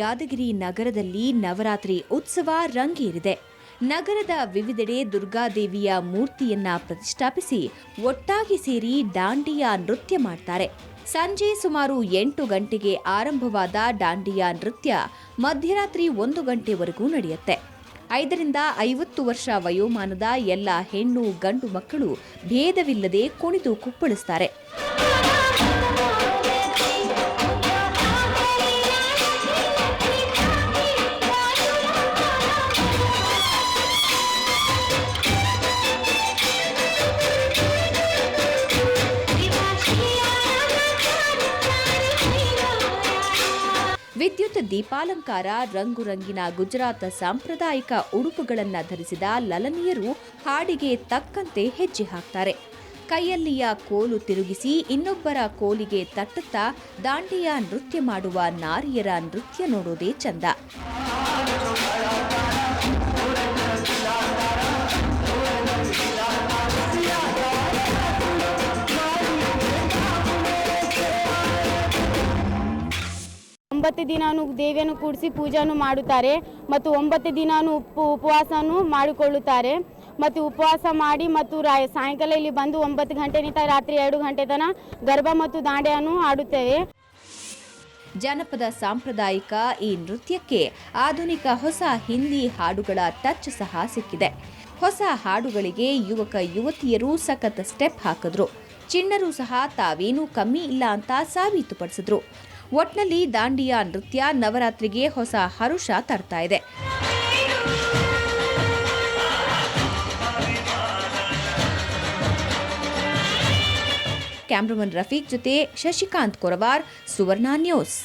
ಯಾದಗಿರಿ ನಗರದಲ್ಲಿ ನವರಾತ್ರಿ ಉತ್ಸವ ರಂಗೇರಿದೆ. ನಗರದ ವಿವಿಧೆಡೆ ದುರ್ಗಾದೇವಿಯ ಮೂರ್ತಿಯನ್ನ ಪ್ರತಿಷ್ಠಾಪಿಸಿ ಒಟ್ಟಾಗಿ ಸೇರಿ ದಾಂಡಿಯಾ ನೃತ್ಯ ಮಾಡ್ತಾರೆ. ಸಂಜೆ ಸುಮಾರು 8 ಗಂಟೆಗೆ ಆರಂಭವಾದ ದಾಂಡಿಯಾ ನೃತ್ಯ ಮಧ್ಯರಾತ್ರಿ 1 ಗಂಟೆವರೆಗೂ ನಡೆಯುತ್ತೆ. 5 ರಿಂದ 50 ವರ್ಷ ವಯೋಮಾನದ ಎಲ್ಲ ಹೆಣ್ಣು ಗಂಡು ಮಕ್ಕಳು ಭೇದವಿಲ್ಲದೆ ಕುಣಿದು ಕುಪ್ಪಳಿಸ್ತಾರೆ. ವಿದ್ಯುತ್ ದೀಪಾಲಂಕಾರ, ರಂಗುರಂಗಿನ ಗುಜರಾತ್ ಸಾಂಪ್ರದಾಯಿಕ ಉಡುಪುಗಳನ್ನು ಧರಿಸಿದ ಲಲನಿಯರು ಹಾಡಿಗೆ ತಕ್ಕಂತೆ ಹೆಜ್ಜೆ ಹಾಕ್ತಾರೆ. ಕೈಯಲ್ಲಿಯ ಕೋಲು ತಿರುಗಿಸಿ ಇನ್ನೊಬ್ಬರ ಕೋಲಿಗೆ ತಟ್ಟುತ್ತಾ ದಾಂಡಿಯಾ ನೃತ್ಯ ಮಾಡುವ ನಾರಿಯರ ನೃತ್ಯ ನೋಡೋದೇ ಚಂದ. ಒಂಬತ್ತು ದಿನಾನು ದೇವಿಯನ್ನು ಕೂಡಿಸಿ ಪೂಜಾನು ಮಾಡುತ್ತಾರೆ ಮತ್ತು 9 ದಿನಾನು ಉಪವಾಸನು ಮಾಡಿಕೊಳ್ಳುತ್ತಾರೆ ಮತ್ತು ಉಪವಾಸ ಮಾಡಿ ಮತ್ತು ಸಾಯಂಕಾಲ ಇಲ್ಲಿ ಬಂದು 9 ಗಂಟೆನಿಂದ ರಾತ್ರಿ 2 ಗಂಟೆ ತನಕ ಗರ್ಭ ಮತ್ತು ದಾಂಡಿಯಾನು ಆಡುತ್ತೇವೆ. ಜನಪದ ಸಾಂಪ್ರದಾಯಿಕ ಈ ನೃತ್ಯಕ್ಕೆ ಆಧುನಿಕ ಹೊಸ ಹಿಂದಿ ಹಾಡುಗಳ ಟಚ್ ಸಹ ಸಿಕ್ಕಿದೆ. ಹೊಸ ಹಾಡುಗಳಿಗೆ ಯುವಕ ಯುವತಿಯರು ಸಖತ್ ಸ್ಟೆಪ್ ಹಾಕಿದ್ರು. ಚಿಣ್ಣರು ಸಹ ತಾವೇನೂ ಕಮ್ಮಿ ಇಲ್ಲ ಅಂತ ಸಾಬೀತುಪಡಿಸಿದ್ರು. ಒಟ್ನಲ್ಲಿ ದಾಂಡಿಯಾ ನೃತ್ಯ ನವರಾತ್ರಿಗೆ ಹೊಸ ಹರುಷ ತರ್ತಾ ಇದೆ. ಕ್ಯಾಮ್ರಾಮನ್ ರಫೀಕ್ ಜೊತೆ ಶಶಿಕಾಂತ್ ಕೊರವಾರ್, ಸುವರ್ಣ ನ್ಯೂಸ್.